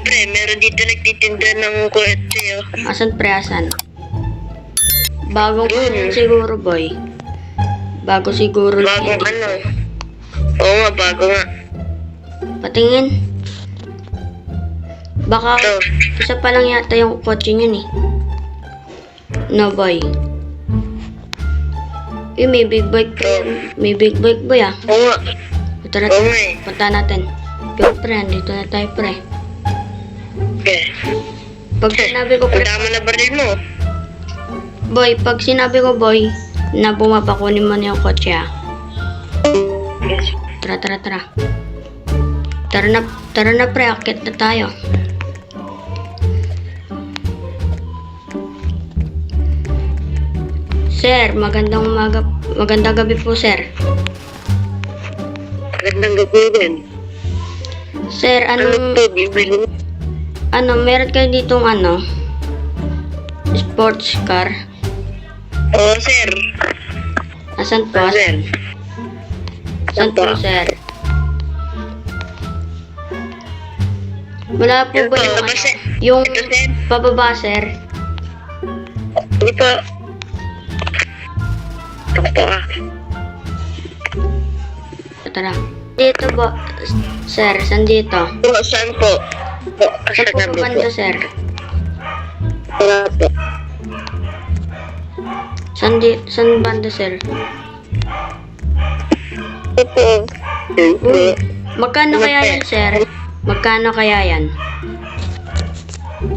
pre, meron dito nagtitinda ng kotse, oh. Asan pre, asan? Bagong siguro, boy. Bago siguro. Bagong ano? Oo nga, bago nga. Patingin. Baka Ito. isa pa lang yata yung kotse niyan eh. No, boy. Eh, may big bike pre. May big bike boy ah. Oo nga. Tara, Oo nga eh. punta natin. Pero pre, andito na tayo pre. Okay. Pag sinabi ko pre, Ang dami na baril mo. boy, pag sinabi ko boy, na bumaba, kunin mo na yung kotse ah. Yes. Tara, tara, tara. Tara na pre, akit na tayo. Sir, magandang gabi po sir. Magandang gabi din. Sir, Ano to, bibili? meron kayo ditong sports car? Oo, sir. Asan po? Sir. Asan po, sir? Wala po ba yung Ito, sir. yung Ito, sir. pababa, sir? Ito. Ito ah. Tara. Dito ba, sir? Saan dito? Oo, saan po? Sa Saan po gabi po. banda, sir? Wala po. Saan banda, sir? Ito. Uy, magkano kaya yan, sir? Magkano kaya yan?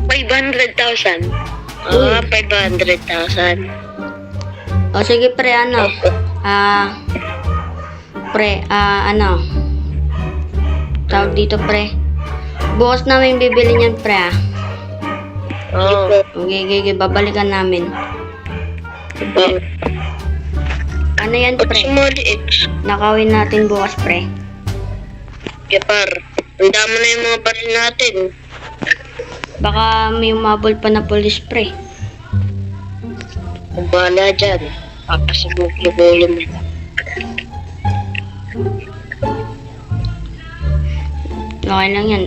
500,000. Ah, 500,000. O sige pre, tawag dito pre. Bukas namin bibili niyan pre ah. Oo. Okay, babalikan namin. Ano yan pre? Sumali eh. Nakawin natin bukas pre. Kapar. Ang dami na yung mga baril natin. Baka may umabol pa na police pre. Ang bahala dyan. Papasabog-lubulin mo. Okay lang yan.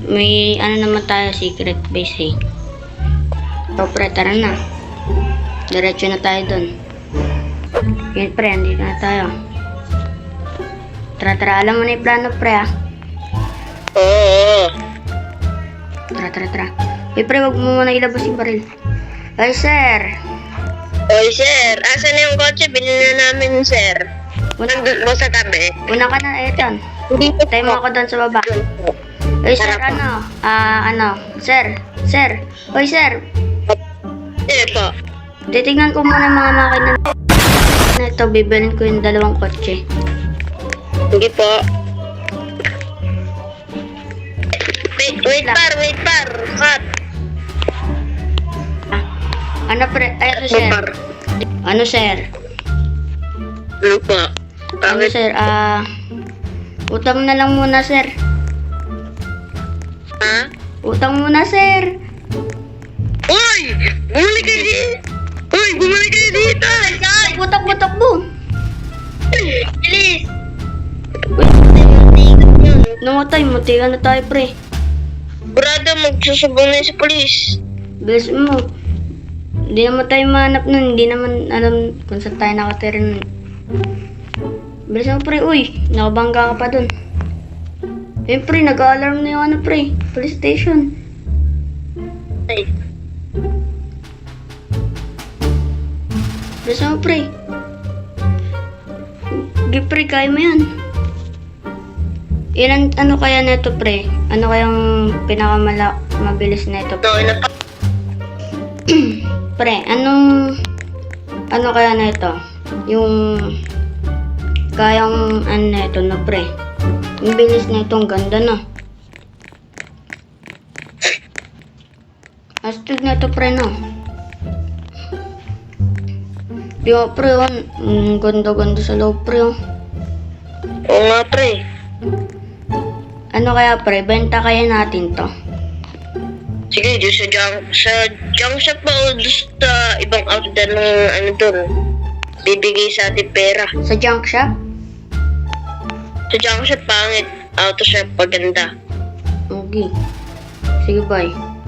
May naman tayo, secret base eh. So pre, tara na. Diretso na tayo dun. Yan pre, andito na tayo. Tara, alam mo na yung plano pre ah. Oo. Tara. Eh pre, wag mo muna ilabas yung baril. Ay sir! Oy, sir. Asan na yung kotse? Binili na namin, sir. Nandun mo sa tabi. Una ka na, eton. Hindi ko Tayo mo ako doon sa baba. Ay sir, Sir. Oy sir, Sir po. titignan ko muna yung mga makina na ito. Bibilin ko yung dalawang kotse. Hindi po. Wait par. Cut. Ano pre? Ay, sir? Ano sir? Ano po? Ano sir? Utang na lang muna sir. Ha? Utang muna sir. Uy! Bumalik kayo dito! Uy! Bumalik kayo dito! Takbo. Bilis! Namatay, mutigan na tayo pre. Brado, magsusubong na sa polis. Bilis mo. Hindi naman tayo mahanap nun. Hindi naman alam kung saan tayo nakatira nun. Bilis mo pre. Uy, nakabangga ka pa dun. Eh pre, nag-alarm na yung pre. Police station. Ay. Bilis mo pre. Di pre, kaya mo yan. Ilan, kaya neto pre? Ano kayang mabilis neto pre? Okay na pa. Pre, ano kaya neto? Yung kayang neto na pre? Yung bilis neto, ang ganda na. Astig neto pre no? Di ba pre, ganda-ganda sa loob pre oh. Oo nga pre. Ano kaya pre, benta kaya natin to? Sige, doon sa junk shop pa o doon sa ibang outlet ng doon. Bibigay sa ating pera. Sa junk shop? Sa junk shop pangit, auto shop paganda. Okay. Sige, bye.